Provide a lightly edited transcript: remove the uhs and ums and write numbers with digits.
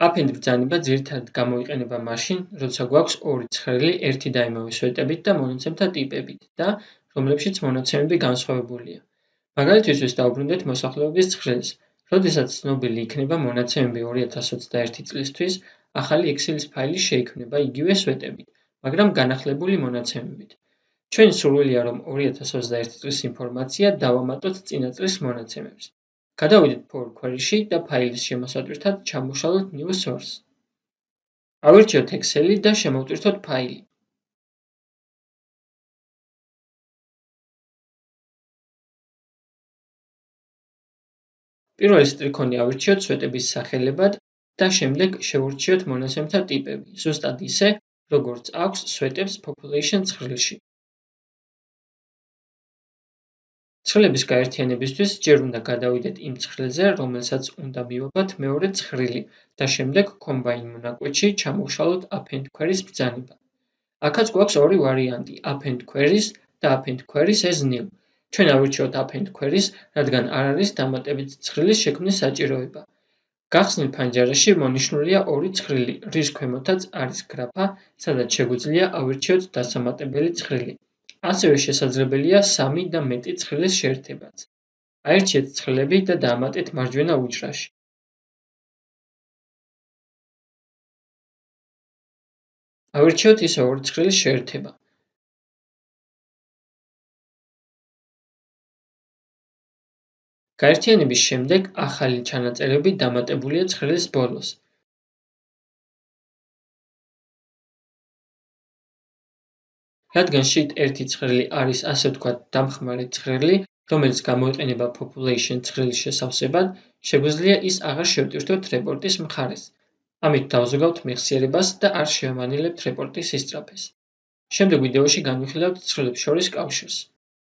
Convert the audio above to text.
Append ბრძანება ძირითადად გამოიყენება მაშინ, როცა გვაქვს ორი ცხრილი ერთი და იმავე სვეტებით და მონაცემთა ტიპებით და რომლებშიც მონაცემები განსხვავებულია. მაგალითისთვის დავუბრუნდეთ მოსახლეობის ცხრილს. როდესაც ცნობილი იქნება მონაცემები 2021 წლისთვის, ახალი Excel-ის ფაილი შეიქმნება იგივე სვეტებით, მაგრამ განახლებული მონაცემებით. ჩვენი სურვილია, რომ 2021 წლის ინფორმაცია დავამატოთ წინა წლის მონაცემებს. გადავიდეთ Append Queries-ში და ფაილის შემოსატვირთად ჩამოვშალოთ New Source. ავირჩიოთ Excel-ი და შემოვტვირთოთ ფაილი. პირველი სტრიქონი ავირჩიოთ სვეტების სახელებად და შემდეგ შევურჩიოთ მონაცემთა ტიპები, ზუსტად ისე, როგორც აქვს სვეტებს Population ცხრილში. ცხრილების გაერთიანებისთვის ჯერ უნდა გადავიდეთ იმ ცხრილზე, რომელსაც უნდა მივაბათ მეორე ცხრილი და შემდეგ Combine მონაკვეთში ჩამოვშალოთ Append Queries ბრძანება. აქაც გვაქვს ორი ვარიანტი, Append Queries და Append Queries as New. ჩვენ ავირჩიოთ Append Queries, რადგან არ არის დამატებით ცხრილის შექმნის საჭიროება. გახსნილ ფანჯარაში მონიშნულია ორი ცხრილი, რის ქვემოთაც არის გრაფა, სადაც შეგვიძლია ავირჩიოთ დასამატებელი ცხრილი. ასევე შესაძლებელია 3 და მეტი ცხრილის შეერთებაც. აირჩიეთ ცხრილები და დაამატეთ მარჯვენა უჯრაში. ავირჩიოთ ისე ორი ცხრილის შეერთება. გაერთიანების შემდეგ ახალი ჩანაწერები დამატებულია ცხრილის ბოლოს. რადგან შიგ ერთი ცხრილი არის ასე ვთქვათ დამხმარე ცხრილი, რომელიც გამოიყენება population ცხრილის შესავსებად, შეგვიძლია ის აღარ შევტვირთოთ რეპორტის მხარეს. ამით დავზოგავთ მეხსიერებას და არ შევამანილებთ რეპორტის ისწრაფეს. შემდეგ ვიდეოში განვიხილავთ ცხრილებს შორის კავშირს.